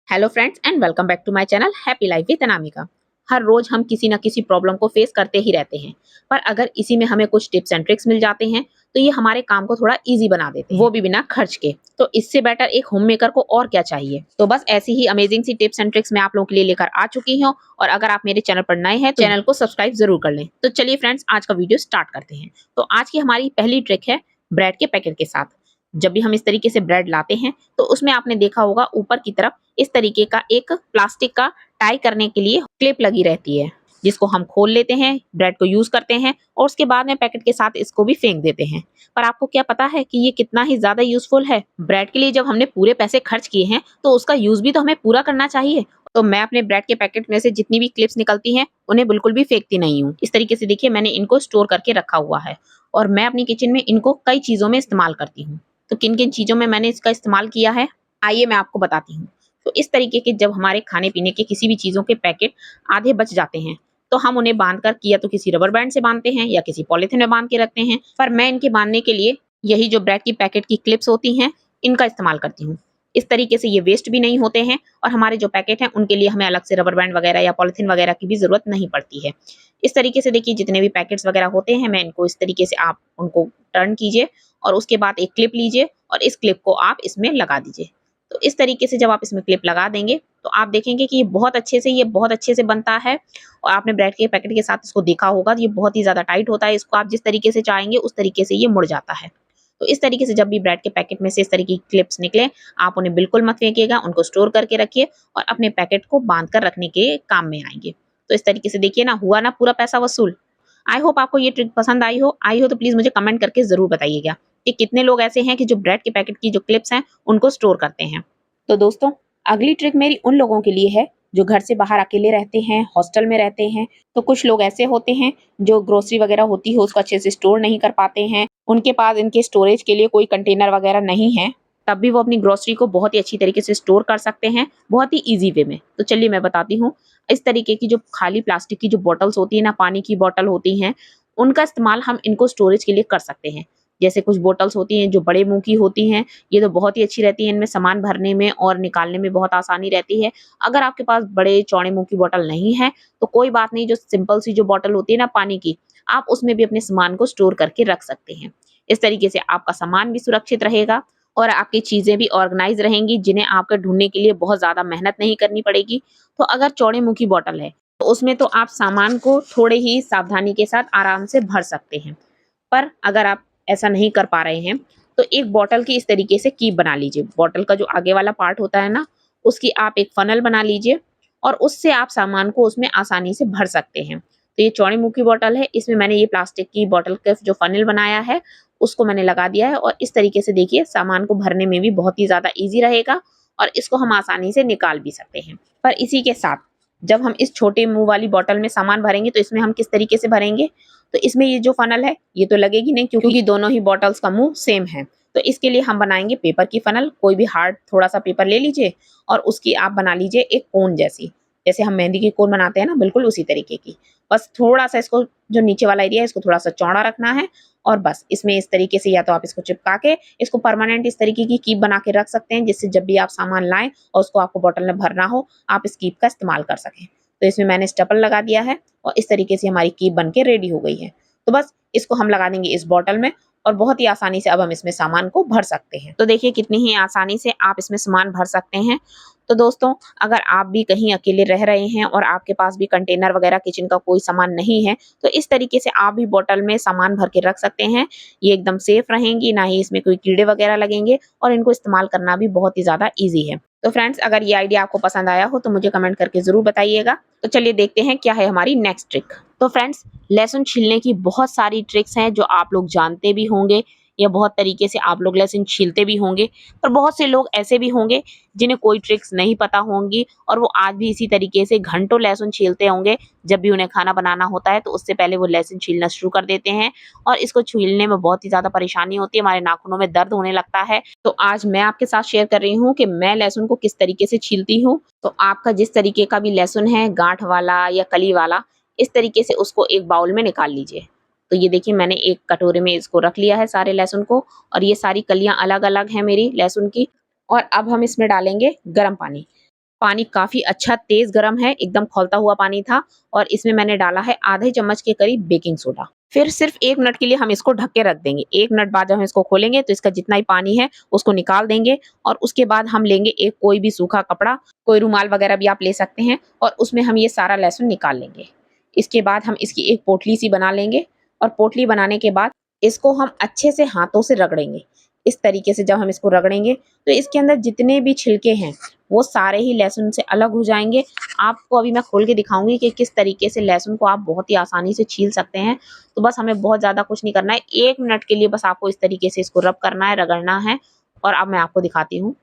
Hello friends and welcome back to my channel happy life with Anamika. हर रोज हम किसी ना किसी प्रॉब्लम को फेस करते ही रहते हैं, पर अगर इसी में हमें कुछ टिप्स एंड ट्रिक्स मिल जाते हैं तो ये हमारे काम को थोड़ा इजी बना देते हैं, वो भी बिना खर्च के। तो इससे बेटर एक होम मेकर को और क्या चाहिए। तो बस ऐसी ही अमेजिंग सी टिप्स एंड ट्रिक्स मैं आप लोगों के लिए लेकर आ चुकी हूँ। और अगर आप मेरे चैनल पर नए हैं तो चैनल को सब्सक्राइब जरूर कर लें। तो चलिए फ्रेंड्स, आज का वीडियो स्टार्ट करते हैं। तो आज की हमारी पहली ट्रिक है ब्रेड के पैकेट के साथ। जब भी हम इस तरीके से ब्रेड लाते हैं तो उसमें आपने देखा होगा ऊपर की तरफ इस तरीके का एक प्लास्टिक का टाई करने के लिए क्लिप लगी रहती है, जिसको हम खोल लेते हैं, ब्रेड को यूज करते हैं और उसके बाद में पैकेट के साथ इसको भी फेंक देते हैं। पर आपको क्या पता है कि ये कितना ही ज्यादा यूजफुल है। ब्रेड के लिए जब हमने पूरे पैसे खर्च किए हैं तो उसका यूज भी तो हमें पूरा करना चाहिए। तो मैं अपने ब्रेड के पैकेट में से जितनी भी क्लिप्स निकलती हैं उन्हें बिल्कुल भी फेंकती नहीं हूँ। इस तरीके से देखिए मैंने इनको स्टोर करके रखा हुआ है और मैं अपनी किचन में इनको कई चीजों में इस्तेमाल करती हूँ। तो किन किन चीजों में मैंने इसका इस्तेमाल किया है आइए मैं आपको बताती हूँ। तो इस तरीके के जब हमारे खाने पीने के किसी भी चीजों के पैकेट आधे बच जाते हैं तो हम उन्हें बांध कर या तो किसी रबर बैंड से बांधते हैं या किसी पॉलिथीन में बांध के रखते हैं। पर मैं इनके बांधने के लिए यही जो ब्रेड की पैकेट की क्लिप्स होती हैं इनका इस्तेमाल करती हूँ। इस तरीके से ये वेस्ट भी नहीं होते हैं और हमारे जो पैकेट हैं उनके लिए हमें अलग से रबर बैंड वगैरह या पॉलिथीन वगैरह की भी जरूरत नहीं पड़ती है। इस तरीके से देखिए जितने भी पैकेट्स वगैरह होते हैं मैं इनको इस तरीके से आप उनको टर्न कीजिए और उसके बाद एक क्लिप लीजिए और इस क्लिप को आप इसमें लगा दीजिए। तो इस तरीके से जब आप इसमें क्लिप लगा देंगे तो आप देखेंगे कि ये बहुत अच्छे से बनता है। और आपने ब्रेड के पैकेट के साथ इसको देखा होगा तो ये बहुत ही ज्यादा टाइट होता है, इसको आप जिस तरीके से चाहेंगे उस तरीके से ये मुड़ जाता है। तो इस तरीके से जब भी ब्रेड के पैकेट में से इस तरीके की क्लिप्स निकले आप उन्हें बिल्कुल मत फेंकिएगा, उनको स्टोर करके रखिए और अपने पैकेट को बांध कर रखने के काम में आएंगे। तो इस तरीके से देखिए ना, हुआ ना पूरा पैसा वसूल। आई होप आपको ये ट्रिक पसंद आई हो तो प्लीज मुझे कमेंट करके जरूर बताइएगा कि कितने लोग ऐसे हैं कि जो ब्रेड के पैकेट की जो क्लिप्स हैं उनको स्टोर करते हैं। तो दोस्तों, अगली ट्रिक मेरी उन लोगों के लिए है जो घर से बाहर अकेले रहते हैं, हॉस्टल में रहते हैं। तो कुछ लोग ऐसे होते हैं जो ग्रोसरी वगैरह होती है उसको अच्छे से स्टोर नहीं कर पाते हैं, उनके पास इनके स्टोरेज के लिए कोई कंटेनर वगैरह नहीं है, तब भी वो अपनी ग्रोसरी को बहुत ही अच्छी तरीके से स्टोर कर सकते हैं, बहुत ही इजी वे में। तो चलिए मैं बताती हूँ। इस तरीके की जो खाली प्लास्टिक की जो बॉटल्स होती है ना, पानी की बॉटल होती हैं, उनका इस्तेमाल हम इनको स्टोरेज के लिए कर सकते हैं। जैसे कुछ बोतल्स होती हैं जो बड़े मुंह की होती हैं, ये तो बहुत ही अच्छी रहती है, इनमें सामान भरने में और निकालने में बहुत आसानी रहती है। अगर आपके पास बड़े चौड़े मुंह की बोतल नहीं है तो कोई बात नहीं, जो सिंपल सी जो बोतल होती है ना पानी की, आप उसमें भी अपने सामान को स्टोर करके रख सकते हैं। इस तरीके से आपका सामान भी सुरक्षित रहेगा और आपकी चीजें भी ऑर्गेनाइज रहेंगी, जिन्हें आपको ढूंढने के लिए बहुत ज्यादा मेहनत नहीं करनी पड़ेगी। तो अगर चौड़े मुंह की बोतल है तो उसमें तो आप सामान को थोड़े ही सावधानी के साथ आराम से भर सकते हैं। पर अगर आप ऐसा नहीं कर पा रहे हैं तो एक बॉटल की इस तरीके से कीप बना लीजिए। बॉटल का जो आगे वाला पार्ट होता है ना, उसकी आप एक फनल बना लीजिए और उससे आप सामान को उसमें आसानी से भर सकते हैं। तो ये चौड़ी मुंह की बॉटल है, इसमें मैंने ये प्लास्टिक की बॉटल का जो फनल बनाया है उसको मैंने लगा दिया है और इस तरीके से देखिए सामान को भरने में भी बहुत ही ज्यादा ईजी रहेगा और इसको हम आसानी से निकाल भी सकते हैं। पर इसी के साथ जब हम इस छोटे मुंह वाली बॉटल में सामान भरेंगे तो इसमें हम किस तरीके से भरेंगे। तो इसमें ये जो फनल है ये तो लगेगी नहीं, क्योंकि दोनों ही बॉटल्स का मुंह सेम है। तो इसके लिए हम बनाएंगे पेपर की फनल। कोई भी हार्ड थोड़ा सा पेपर ले लीजिए और उसकी आप बना लीजिए एक कोन जैसी, जैसे हम मेहंदी की कोन बनाते हैं ना, बिल्कुल उसी तरीके की। बस थोड़ा सा इसको जो नीचे वाला एरिया है इसको थोड़ा सा चौड़ा रखना है और बस इसमें इस तरीके से या तो आप इसको चिपका के इसको परमानेंट इस तरीके की कीप बना के रख सकते हैं, जिससे जब भी आप सामान लाएं और उसको आपको बॉटल में भरना हो आप इस कीप का इस्तेमाल कर सकें। तो इसमें मैंने स्टेपल लगा दिया है और इस तरीके से हमारी कीप बन के रेडी हो गई है। तो बस इसको हम लगा देंगे इस बॉटल में और बहुत ही आसानी से अब हम इसमें सामान को भर सकते हैं। तो देखिए कितनी ही आसानी से आप इसमें सामान भर सकते हैं। तो दोस्तों, अगर आप भी कहीं अकेले रह रहे हैं और आपके पास भी कंटेनर वगैरह किचन का कोई सामान नहीं है तो इस तरीके से आप भी बॉटल में सामान भर के रख सकते हैं। ये एकदम सेफ रहेंगी, ना ही इसमें कोई कीड़े वगैरह लगेंगे और इनको इस्तेमाल करना भी बहुत ही ज्यादा ईजी है। तो फ्रेंड्स, अगर ये आइडिया आपको पसंद आया हो तो मुझे कमेंट करके जरूर बताइएगा। तो चलिए देखते हैं क्या है हमारी नेक्स्ट ट्रिक। तो फ्रेंड्स, लहसुन छीलने की बहुत सारी ट्रिक्स हैं जो आप लोग जानते भी होंगे या बहुत तरीके से आप लोग लहसुन छीलते भी होंगे। पर बहुत से लोग ऐसे भी होंगे जिन्हें कोई ट्रिक्स नहीं पता होंगी और वो आज भी इसी तरीके से घंटों लहसुन छीलते होंगे। जब भी उन्हें खाना बनाना होता है तो उससे पहले वो लहसुन छीलना शुरू कर देते हैं और इसको छीलने में बहुत ही ज्यादा परेशानी होती है, हमारे नाखूनों में दर्द होने लगता है। तो आज मैं आपके साथ शेयर कर रही हूँ कि मैं लहसुन को किस तरीके से छीलती हूँ। तो आपका जिस तरीके का भी लहसुन है, गांठ वाला या कली वाला, इस तरीके से उसको एक बाउल में निकाल लीजिए। तो ये देखिए मैंने एक कटोरे में इसको रख लिया है सारे लहसुन को और ये सारी कलियां अलग अलग हैं मेरी लहसुन की। और अब हम इसमें डालेंगे गर्म पानी। पानी काफी अच्छा तेज गर्म है, एकदम खौलता हुआ पानी था और इसमें मैंने डाला है आधे चम्मच के करीब बेकिंग सोडा। फिर सिर्फ 1 मिनट के लिए हम इसको ढक के रख देंगे। 1 मिनट बाद जब हम इसको खोलेंगे तो इसका जितना ही पानी है उसको निकाल देंगे और उसके बाद हम लेंगे एक कोई भी सूखा कपड़ा, कोई रुमाल वगैरह भी आप ले सकते हैं और उसमें हम ये सारा लहसुन निकाल लेंगे। इसके बाद हम इसकी एक पोटली सी बना लेंगे और पोटली बनाने के बाद इसको हम अच्छे से हाथों से रगड़ेंगे। इस तरीके से जब हम इसको रगड़ेंगे तो इसके अंदर जितने भी छिलके हैं वो सारे ही लहसुन से अलग हो जाएंगे। आपको अभी मैं खोल के दिखाऊंगी कि किस तरीके से लहसुन को आप बहुत ही आसानी से छील सकते हैं। तो बस हमें बहुत ज़्यादा कुछ नहीं करना है, 1 मिनट के लिए बस आपको इस तरीके से इसको रब करना है, रगड़ना है। और अब मैं आपको दिखाती हूँ।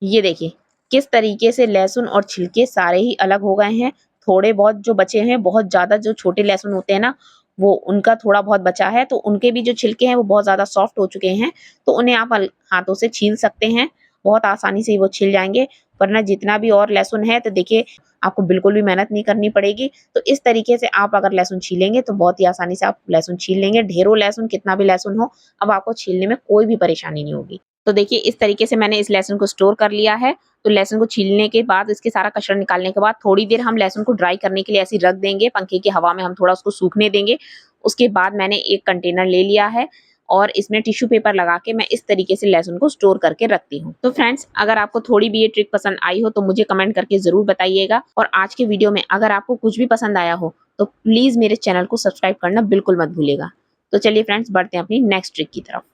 ये देखिए किस तरीके से लहसुन और छिलके सारे ही अलग हो गए हैं। थोड़े बहुत जो बचे हैं, बहुत ज़्यादा जो छोटे लहसुन होते हैं ना, वो उनका थोड़ा बहुत बचा है, तो उनके भी जो छिलके हैं वो बहुत ज़्यादा सॉफ्ट हो चुके हैं, तो उन्हें आप हाथों से छील सकते हैं। बहुत आसानी से वो छिल जाएँगे। वरना जितना भी और लहसुन है तो देखिए आपको बिल्कुल भी मेहनत नहीं करनी पड़ेगी। तो इस तरीके से आप अगर लहसुन छीलेंगे तो बहुत ही आसानी से आप लहसुन छील लेंगे। ढेरों लहसुन, कितना भी लहसुन हो, अब आपको छीलने में कोई भी परेशानी नहीं होगी। तो देखिए इस तरीके से मैंने इस लहसुन को स्टोर कर लिया है। तो लहसुन को छीलने के बाद, इसके सारा कचरा निकालने के बाद थोड़ी देर हम लहसुन को ड्राई करने के लिए ऐसे ही रख देंगे, पंखे की हवा में हम थोड़ा उसको सूखने देंगे। उसके बाद मैंने एक कंटेनर ले लिया है और इसमें टिश्यू पेपर लगा के मैं इस तरीके से लहसुन को स्टोर करके रखती हूँ। तो फ्रेंड्स, अगर आपको थोड़ी भी ये ट्रिक पसंद आई हो तो मुझे कमेंट करके जरूर बताइएगा। और आज के वीडियो में अगर आपको कुछ भी पसंद आया हो तो प्लीज मेरे चैनल को सब्सक्राइब करना बिल्कुल मत भूलिएगा। तो चलिए फ्रेंड्स, बढ़ते हैं अपनी नेक्स्ट ट्रिक की तरफ।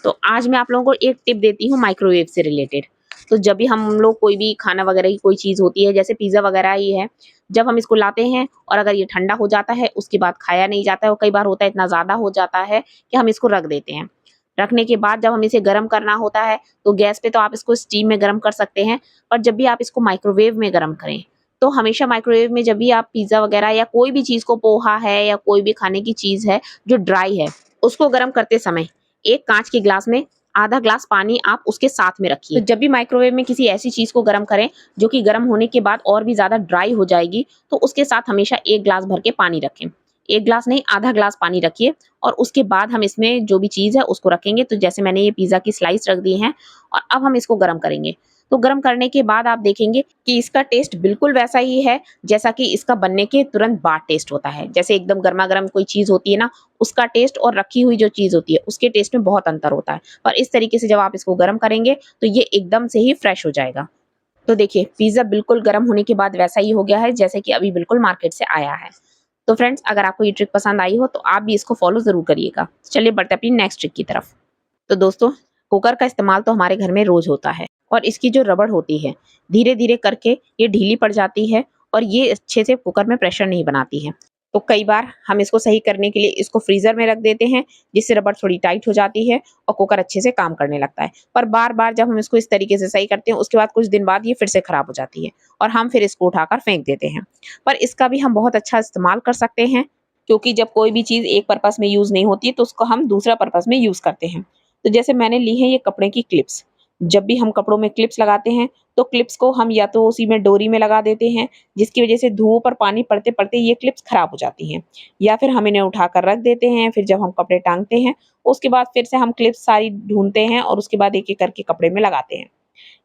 तो आज मैं आप लोगों को एक टिप देती हूँ माइक्रोवेव से रिलेटेड। तो जब भी हम लोग कोई भी खाना वगैरह की कोई चीज़ होती है, जैसे पिज़्ज़ा वगैरह ही है, जब हम इसको लाते हैं और अगर ये ठंडा हो जाता है, उसके बाद खाया नहीं जाता है और कई बार होता है इतना ज़्यादा हो जाता है कि हम इसको रख देते हैं। रखने के बाद जब हमें इसे गर्म करना होता है, तो गैस पे तो आप इसको स्टीम में गर्म कर सकते हैं, पर जब भी आप इसको माइक्रोवेव में गर्म करें, तो हमेशा माइक्रोवेव में जब भी आप पिज़्ज़ा वगैरह या कोई भी चीज़ को, पोहा है या कोई भी खाने की चीज़ है जो ड्राई है, उसको गर्म करते समय एक कांच के ग्लास में आधा ग्लास पानी आप उसके साथ में रखिए। तो जब भी माइक्रोवेव में किसी ऐसी चीज को गर्म करें जो कि गर्म होने के बाद और भी ज्यादा ड्राई हो जाएगी, तो उसके साथ हमेशा 1 ग्लास भर के पानी रखें। 1 ग्लास नहीं, आधा ग्लास पानी रखिए और उसके बाद हम इसमें जो भी चीज है उसको रखेंगे। तो जैसे मैंने ये पिज्जा की स्लाइस रख दी है और अब हम इसको गर्म करेंगे। तो गर्म करने के बाद आप देखेंगे कि इसका टेस्ट बिल्कुल वैसा ही है जैसा कि इसका बनने के तुरंत बाद टेस्ट होता है। जैसे एकदम गर्मा गर्म कोई चीज होती है ना, उसका टेस्ट और रखी हुई जो चीज होती है उसके टेस्ट में बहुत अंतर होता है। और इस तरीके से जब आप इसको गर्म करेंगे तो ये एकदम से ही फ्रेश हो जाएगा। तो देखिए पिज्जा बिल्कुल गर्म होने के बाद वैसा ही हो गया है जैसे कि अभी बिल्कुल मार्केट से आया है। तो फ्रेंड्स, अगर आपको ये ट्रिक पसंद आई हो तो आप भी इसको फॉलो जरूर करिएगा। चलिए बढ़ते अपनी नेक्स्ट ट्रिक की तरफ। तो दोस्तों, कुकर का इस्तेमाल तो हमारे घर में रोज होता है और इसकी जो रबड़ होती है, धीरे धीरे करके ये ढीली पड़ जाती है और ये अच्छे से कुकर में प्रेशर नहीं बनाती है। तो कई बार हम इसको सही करने के लिए इसको फ्रीजर में रख देते हैं, जिससे रबड़ थोड़ी टाइट हो जाती है और कुकर अच्छे से काम करने लगता है। पर बार बार जब हम इसको इस तरीके से सही करते हैं, उसके बाद कुछ दिन बाद ये फिर से खराब हो जाती है और हम फिर इसको उठाकर फेंक देते हैं। पर इसका भी हम बहुत अच्छा इस्तेमाल कर सकते हैं, क्योंकि जब कोई भी चीज़ एक पर्पस में यूज़ नहीं होती तो उसको हम दूसरा पर्पस में यूज़ करते हैं। तो जैसे मैंने ली है ये कपड़े की क्लिप्स। जब भी हम कपड़ों में क्लिप्स लगाते हैं तो क्लिप्स को हम या तो उसी में डोरी में लगा देते हैं, जिसकी वजह से धूप और पानी पड़ते पड़ते ये क्लिप्स खराब हो जाती हैं, या फिर हम इन्हें उठाकर रख देते हैं। फिर जब हम कपड़े टांगते हैं उसके बाद फिर से हम क्लिप्स सारी ढूंढते हैं और उसके बाद एक एक करके कपड़े में लगाते हैं।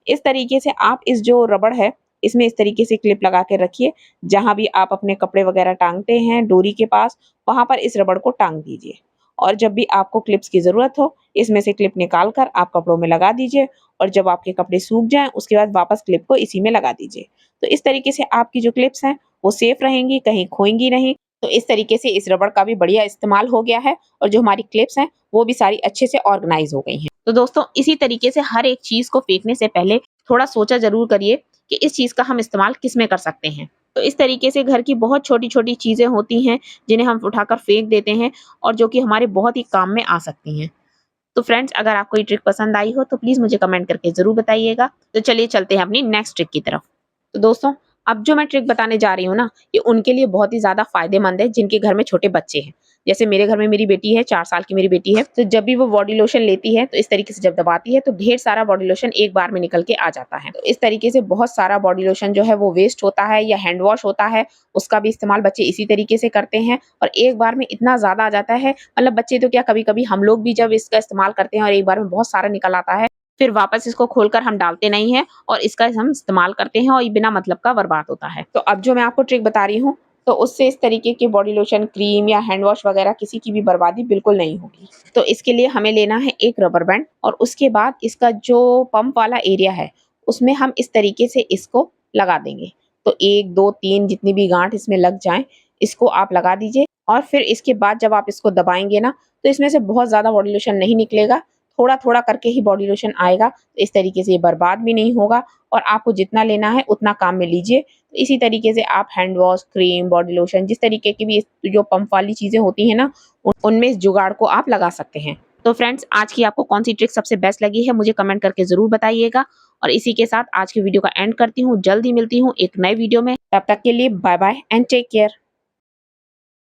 इस तरीके से आप इस जो रबड़ है इसमें इस तरीके से क्लिप लगा के रखिए। जहां भी आप अपने कपड़े वगैरह टांगते हैं डोरी के पास, वहां पर इस रबड़ को टांग दीजिए और जब भी आपको क्लिप्स की ज़रूरत हो इसमें से क्लिप निकाल कर आप कपड़ों में लगा दीजिए और जब आपके कपड़े सूख जाएँ उसके बाद वापस क्लिप को इसी में लगा दीजिए। तो इस तरीके से आपकी जो क्लिप्स हैं वो सेफ रहेंगी, कहीं खोएंगी नहीं। तो इस तरीके से इस रबड़ का भी बढ़िया इस्तेमाल हो गया है और जो हमारी क्लिप्स हैं वो भी सारी अच्छे से ऑर्गेनाइज हो गई हैं। तो दोस्तों, इसी तरीके से हर एक चीज़ को फेंकने से पहले थोड़ा सोचा ज़रूर करिए कि इस चीज़ का हम इस्तेमाल किस में कर सकते हैं। तो इस तरीके से घर की बहुत छोटी-छोटी चीज़ें होती हैं जिन्हें हम उठाकर फेंक देते हैं और जो कि हमारे बहुत ही काम में आ सकती हैं। तो फ्रेंड्स, अगर आपको ये ट्रिक पसंद आई हो तो प्लीज़ मुझे कमेंट करके ज़रूर बताइएगा। तो चलिए चलते हैं अपनी नेक्स्ट ट्रिक की तरफ। तो दोस्तों, अब जो मैं ट्रिक बताने जा रही हूँ ना, ये उनके लिए बहुत ही ज़्यादा फ़ायदेमंद है जिनके घर में छोटे बच्चे हैं। जैसे मेरे घर में मेरी बेटी है, 4 साल की मेरी बेटी है, तो जब भी वो बॉडी लोशन लेती है तो इस तरीके से जब दबाती है तो ढेर सारा बॉडी लोशन एक बार में निकल के आ जाता है। तो इस तरीके से बहुत सारा बॉडी लोशन जो है वो वेस्ट होता है या हैंड वॉश होता है, उसका भी इस्तेमाल बच्चे इसी तरीके से करते हैं और एक बार में इतना ज़्यादा आ जाता है, मतलब बच्चे तो क्या, कभी-कभी हम लोग भी जब इसका इस्तेमाल करते हैं और एक बार में बहुत सारा निकल आता है, फिर वापस इसको खोलकर हम डालते नहीं हैं और इसका हम इस्तेमाल करते हैं और ये बिना मतलब का बर्बाद होता है। तो अब जो मैं आपको ट्रिक बता रही हूँ, तो उससे इस तरीके के बॉडी लोशन, क्रीम या हैंड वॉश वगैरह किसी की भी बर्बादी बिल्कुल नहीं होगी। तो इसके लिए हमें लेना है एक रबर बैंड और उसके बाद इसका जो पंप वाला एरिया है उसमें हम इस तरीके से इसको लगा देंगे। तो 1, 2, 3 जितनी भी गांठ इसमें लग जाएं, इसको आप लगा दीजिए और फिर इसके बाद जब आप इसको दबाएंगे ना, तो इसमें से बहुत ज़्यादा बॉडी लोशन नहीं निकलेगा, थोड़ा-थोड़ा करके ही बॉडी लोशन आएगा। तो इस तरीके से ये बर्बाद भी नहीं होगा और आपको जितना लेना है उतना काम में लीजिए। तो इसी तरीके से आप hand wash, cream, body lotion जिस तरीके की भी जो पंप वाली चीज़ें होती हैं ना, उनमें इस जुगाड़ को आप लगा सकते हैं। तो फ्रेंड्स, आज की आपको कौन सी ट्रिक सबसे बेस्ट लगी है मुझे कमेंट करके ज़रूर बताइएगा। और इसी के साथ आज की वीडियो का एंड करती हूँ। जल्द ही मिलती हूँ एक नए वीडियो में। तब तक के लिए bye bye and take care.